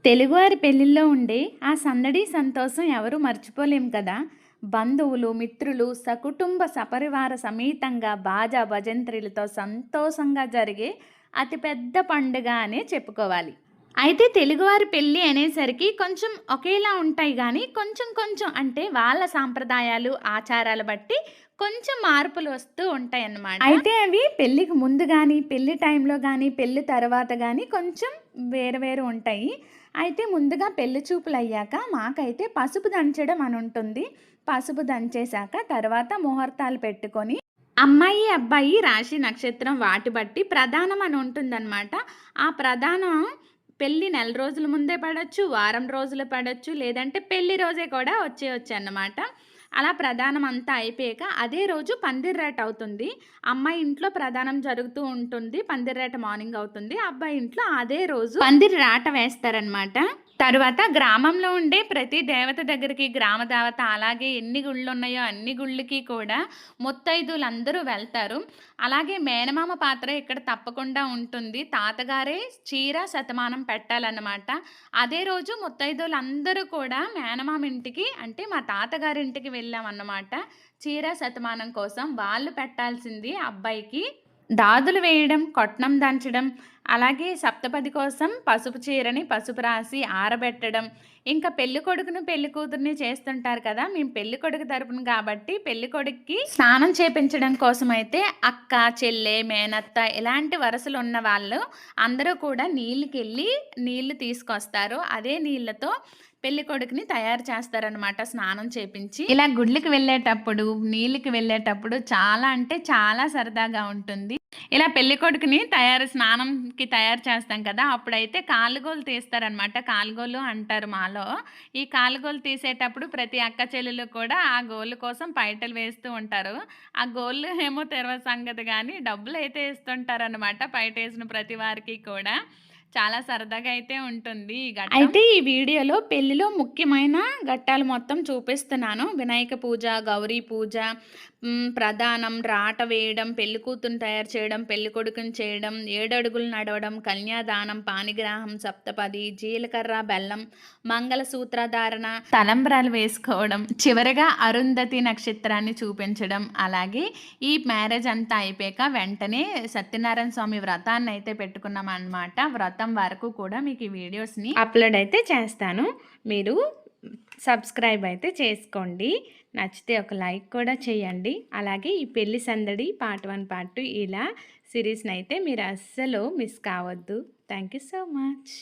తెలుగువారి పెళ్ళిల్లో ఉండే ఆ సందడి సంతోషం ఎవరు మర్చిపోలేం కదా. బంధువులు, మిత్రులు, సకుటుంబ సపరివార సమేతంగా బాజా భజంత్రీలతో సంతోషంగా జరిగే అతిపెద్ద పండుగ అనే చెప్పుకోవాలి. అయితే తెలుగువారి పెళ్ళి అనేసరికి కొంచెం ఒకేలా ఉంటాయి గానీ, కొంచెం కొంచెం అంటే వాళ్ళ సాంప్రదాయాలు, ఆచారాలు బట్టి కొంచెం మార్పులు వస్తూ ఉంటాయన్నమాట. అయితే అవి పెళ్ళికి ముందు గానీ, పెళ్లి టైంలో గానీ, పెళ్లి తర్వాత గానీ కొంచెం వేరు వేరు ఉంటాయి. అయితే ముందుగా పెళ్లి చూపులయ్యాక మాకైతే పసుపు దంచడం అని ఉంటుంది. పసుపు దంచేశాక తర్వాత ముహూర్తాలు పెట్టుకొని అమ్మాయి, అబ్బాయి రాశి, నక్షత్రం వాటి బట్టి ప్రధానం అని ఉంటుందన్నమాట. ఆ ప్రధానం పెళ్లి నెల రోజుల ముందే పడొచ్చు, వారం రోజులు పడొచ్చు, లేదంటే పెళ్లి రోజే కూడా వచ్చేయొచ్చన్నమాట. అలా ప్రదానం అంతా అయిపోయాక అదే రోజు పందిర్రాట అవుతుంది. అమ్మాయి ఇంట్లో ప్రదానం జరుగుతూ ఉంటుంది. పందిర్రాట మార్నింగ్ అవుతుంది. అబ్బాయి ఇంట్లో అదే రోజు పందిర్రాట వేస్తారనమాట. తరువాత గ్రామంలో ఉండే ప్రతి దేవత దగ్గరికి గ్రామ దేవత అలాగే ఎన్ని గుళ్ళు ఉన్నాయో అన్ని గుళ్ళకి కూడా ముత్తైదులందరూ వెళ్తారు. అలాగే మేనమామ పాత్ర ఇక్కడ తప్పకుండా ఉంటుంది. తాతగారే చీర శతమానం పెట్టాలన్నమాట. అదే రోజు ముత్తైదులందరూ కూడా మేనమామ ఇంటికి అంటే మా తాతగారింటికి వెళ్ళామన్నమాట. చీర శతమానం కోసం వాళ్ళు పెట్టాల్సింది అబ్బాయికి దాదులు వేయడం, కొట్నం దంచడం, అలాగే సప్తపది కోసం పసుపు చీరని పసుపు రాసి ఆరబెట్టడం, ఇంకా పెళ్ళికొడుకును, పెళ్ళికూతురిని చేస్తుంటారు కదా! మేము పెళ్ళికొడుకు తరపున కాబట్టి పెళ్ళికొడుక్కి స్నానం చేపించడం కోసమైతే అక్క, చెల్లె, మేనత్త ఇలాంటి వరసలు ఉన్న వాళ్ళు అందరూ కూడా నీళ్ళకెళ్ళి నీళ్లు తీసుకొస్తారు. అదే నీళ్ళతో పెళ్ళికొడుకుని తయారు చేస్తారనమాట స్నానం చేపించి. ఇలా గుడ్లకి వెళ్ళేటప్పుడు, నీళ్ళకి వెళ్ళేటప్పుడు చాలా అంటే చాలా సరదాగా ఉంటుంది. ఇలా పెళ్ళికొడుకుని స్నానంకి తయారు చేస్తాం కదా! అప్పుడైతే కాలుగోలు తీస్తారనమాట. కాలుగోలు అంటారు మాలో. ఈ కాలుగోలు తీసేటప్పుడు ప్రతి అక్క చెల్లెలు కూడా ఆ గోలు కోసం పైటలు వేస్తూ ఉంటారు. ఆ గోళ్ళు ఏమో తెరవ సంగతి గానీ డబ్బులైతే ఇస్తుంటారనమాట పైటేసిన ప్రతి వారికి కూడా. చాలా సరదాగా అయితే ఉంటుంది ఈ ఘట్టం. అయితే ఈ వీడియోలో పెళ్లిలో ముఖ్యమైన ఘట్టాలు మొత్తం చూపిస్తున్నాను. వినాయక పూజ, గౌరీ పూజ, ప్రధానం, రాట వేయడం, పెళ్లి కూతురుని తయారు చేయడం, పెళ్లి కొడుకుని చేయడం, 7 అడుగులు నడవడం, కన్యాదానం, పాణిగ్రాహం, సప్తపది, జీలకర్ర, బెల్లం, మంగళసూత్ర ధారణ, తలంబ్రాలు వేసుకోవడం, చివరగా అరుంధతి నక్షత్రాన్ని చూపించడం. అలాగే ఈ మ్యారేజ్ అంతా అయిపోయాక వెంటనే సత్యనారాయణ స్వామి వ్రతాన్ని అయితే పెట్టుకున్నాం అన్నమాట. వ్రతం వరకు కూడా మీకు ఈ వీడియోస్ని అప్లోడ్ అయితే చేస్తాను. మీరు సబ్స్క్రైబ్ అయితే చేసుకోండి. నచ్చితే ఒక లైక్ కూడా చేయండి. అలాగే ఈ పెళ్లి సందడి పార్ట్ 1, పార్ట్ 2 ఇలా సిరీస్ని అయితే మీరు అస్సలు మిస్ కావద్దు. Thank you so much.